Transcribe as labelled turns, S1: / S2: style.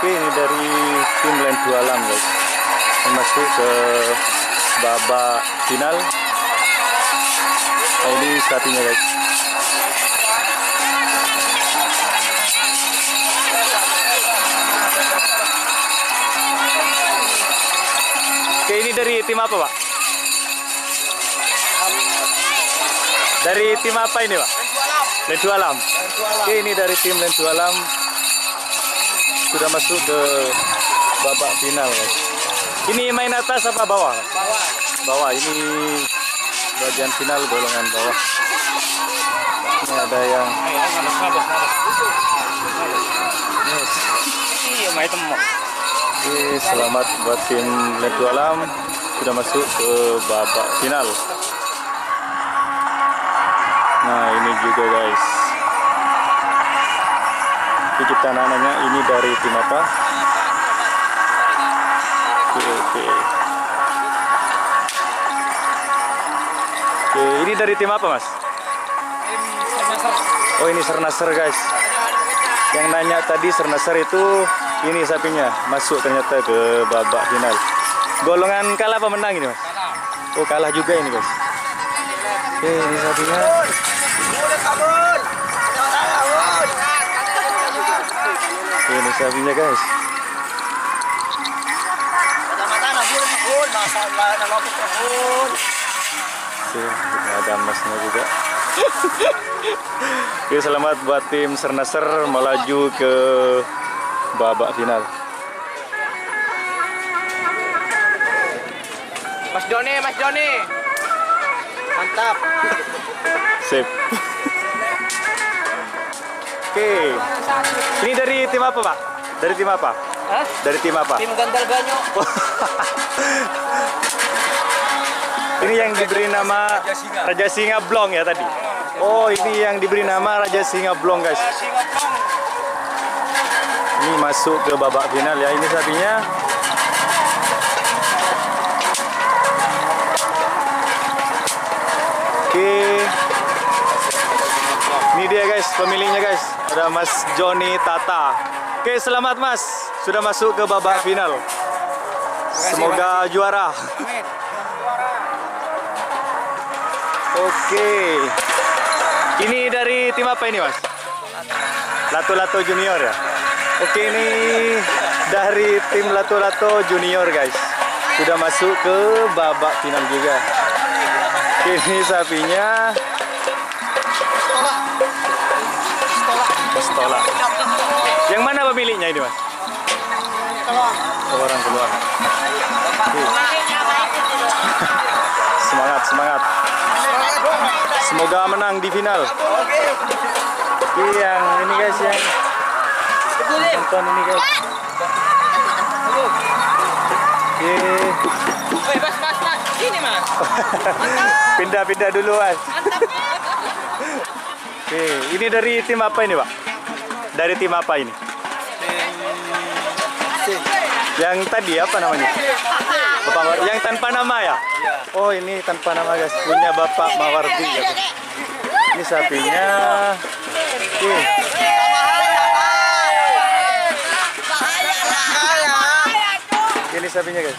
S1: Oke, ini dari tim Lendu Alam guys, masuk ke babak final. Nah, ini sapinya guys. Oke, ini dari tim apa Pak? Dari tim apa ini Pak? Lendu Alam. Oke, ini dari tim Lendu Alam sudah masuk ke babak final guys. Ini main atas apa bawah?
S2: Bawah.
S1: Bawah. Ini bagian final golongan bawah. Ini ada yang Oke, selamat buat tim Lendu Alam sudah masuk ke babak final. Nah, ini juga guys. Jadi kita nanya ini dari tim apa? Oke. Oke, ini dari tim apa Mas? Oh, ini Sernasar guys. Yang nanya tadi Sernasar itu ini sapinya masuk ternyata ke babak final. Golongan kalah apa menang ini Mas? Oh, kalah juga ini guys. Oke, ini sapinya. Oke, ini sapinya guys. Oke, ada emasnya juga. Oke, selamat buat tim Sernasar melaju ke babak final.
S2: Mas Joni. Mantap.
S1: Sip. Oke. Ini dari tim apa, Pak? Dari tim apa?
S2: Hah?
S1: Dari tim apa?
S2: Tim Gandal Banyu.
S1: Ini yang diberi nama Raja Singa Blong ya tadi. Oh, ini yang diberi nama Raja Singa Blong guys. Ini masuk ke babak final ya. Ini sapinya. Oke. Ini dia guys, pemiliknya guys. Ada Mas Joni Tata. Oke, selamat Mas. Sudah masuk ke babak final. Semoga juara. Oke. Ini dari tim apa ini Mas? Lato-Lato Junior ya? Oke, ini dari tim Lato-Lato Junior guys. Sudah masuk ke babak final juga. Ini sapinya Pistola. Yang mana pemiliknya ini Mas? Orang keluar. Semangat. Semoga menang di final. Oke, yang ini guys, yang nonton ini guys. Oke.
S2: Mas. Sini Mas.
S1: Pindah dulu Mas. Oke, ini dari tim apa ini Pak? Dari tim apa ini? Yang tadi apa namanya? Bapak, yang tanpa nama ya? Oh, ini tanpa nama guys, punya Bapak Mawardi ya. Ini sapinya. Oke. Ini sapinya guys.